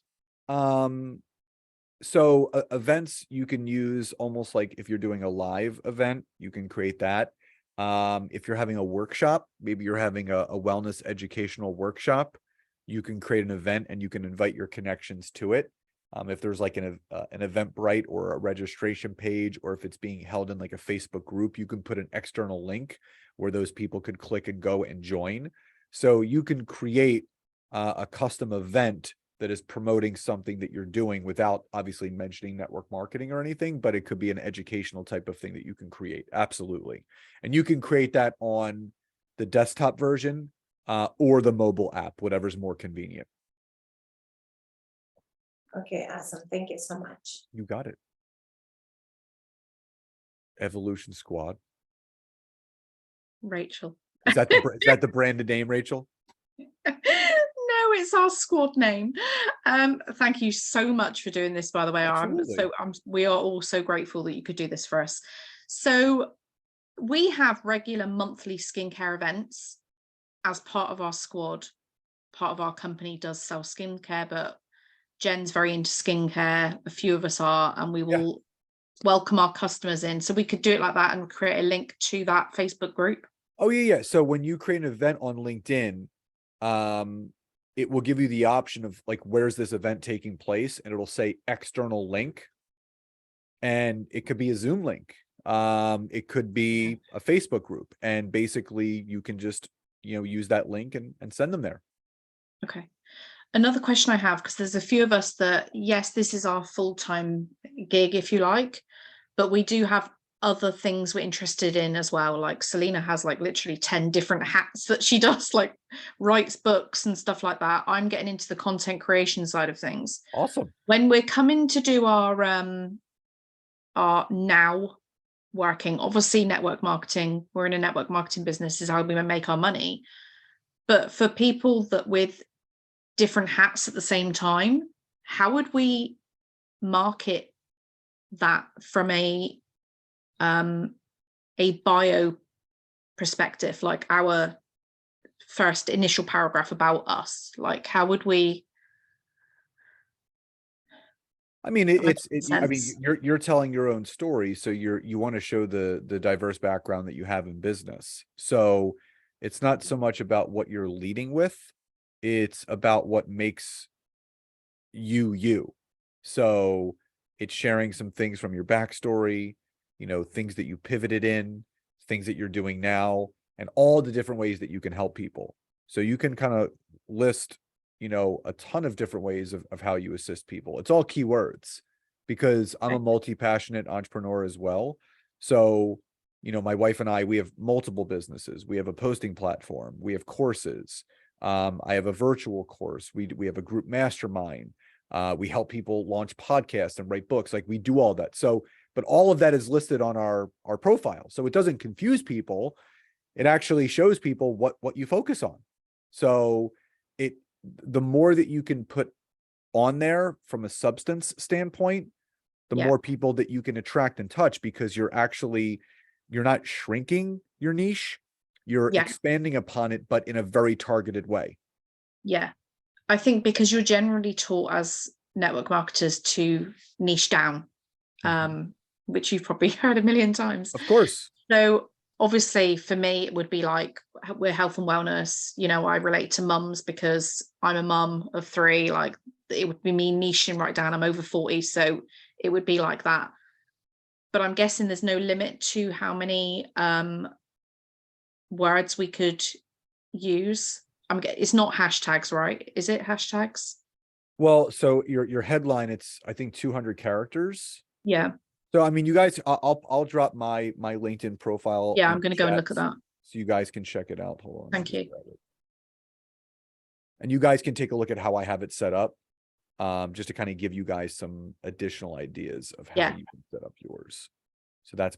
So events you can use almost like if you're doing a live event, you can create that. If you're having a workshop, maybe you're having a wellness educational workshop, you can create an event and you can invite your connections to it. If there's like an Eventbrite or a registration page, or if it's being held in like a Facebook group, you can put an external link where those people could click and go and join. So you can create a custom event that is promoting something that you're doing without obviously mentioning network marketing or anything, but it could be an educational type of thing that you can create. Absolutely. And you can create that on the desktop version or the mobile app, whatever's more convenient. Okay, awesome. Thank you so much. You got it. Evolution Squad. Rachel. Is that the branded name, Rachel? No, it's our squad name. Thank you so much for doing this, by the way. Absolutely. We are all so grateful that you could do this for us. So we have regular monthly skincare events as part of our squad. Part of our company does sell skincare, but Jen's very into skincare. A few of us are, and we will welcome our customers in. So we could do it like that and create a link to that Facebook group. Oh yeah. So when you create an event on LinkedIn, it will give you the option of like, where's this event taking place? And it'll say external link. And it could be a Zoom link. It could be a Facebook group. And basically you can just, use that link and send them there. Okay. Another question I have, because there's a few of us that, yes, this is our full-time gig, if you like, but we do have other things we're interested in as well. Like Selena has like literally 10 different hats that she does, like writes books and stuff like that. I'm getting into the content creation side of things. Awesome. When we're coming to do our now working, obviously network marketing, we're in a network marketing business, is how we make our money. But for people that with different hats at the same time, how would we market that from a bio perspective, like our first initial paragraph about us? Like, how would we? I mean, I mean, sense. you're telling your own story, so you want to show the diverse background that you have in business. So it's not so much about what you're leading with, it's about what makes you you. So it's sharing some things from your backstory, things that you pivoted in, things that you're doing now, and all the different ways that you can help people. So you can kind of list, a ton of different ways of how you assist people. It's all keywords because I'm a multi-passionate entrepreneur as well. So, my wife and I, we have multiple businesses. We have a posting platform. We have courses. I have a virtual course. We have a group mastermind. We help people launch podcasts and write books. Like we do all that. So, but all of that is listed on our profile. So it doesn't confuse people. It actually shows people what you focus on. So the more that you can put on there from a substance standpoint, the Yeah. more people that you can attract and touch, because you're not shrinking your niche, you're Yeah. expanding upon it, but in a very targeted way. Yeah. I think because you're generally taught as network marketers to niche down, which you've probably heard a million times. Of course. So obviously for me, it would be like, we're health and wellness. You know, I relate to mums because I'm a mum of 3. Like, it would be me niching right down. I'm over 40, so it would be like that. But I'm guessing there's no limit to how many words we could use. It's not hashtags, right? Is it hashtags? Well, so your headline, it's I think 200 characters. Yeah. So I mean, you guys, I'll drop my LinkedIn profile. Yeah, in I'm going to the go and chat look at that. so you guys can check it out. Hold on. Thank I'll just you. grab it. And you guys can take a look at how I have it set up, just to kind of give you guys some additional ideas of how Yeah. you can set up yours. So that's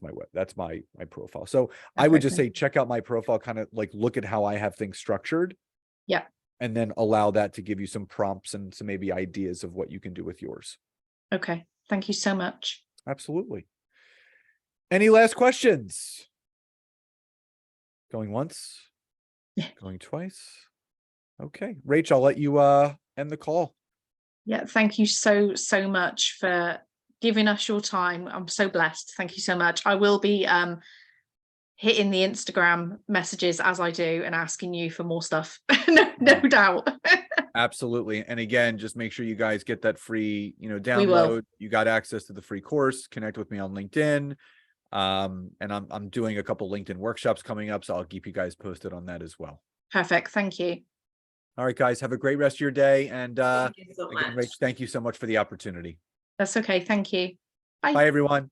my profile. So I would just say, check out my profile, kind of like look at how I have things structured. Yeah. And then allow that to give you some prompts and some maybe ideas of what you can do with yours. Okay. Thank you so much. Absolutely. Any last questions? Going once? Yeah. Going twice? Okay. Rach, I'll let you end the call. Yeah. Thank you so much for giving us your time. I'm so blessed. Thank you so much. I will be hitting the Instagram messages as I do and asking you for more stuff. no doubt. Absolutely. And again, just make sure you guys get that free, will. download. You got access to the free course. Connect with me on LinkedIn. And I'm doing a couple LinkedIn workshops coming up, so I'll keep you guys posted on that as well. Perfect. Thank you. All right, guys, have a great rest of your day. And Thank you so again, much. Rach, thank you so much for the opportunity. That's okay. Thank you. Bye. Bye, everyone.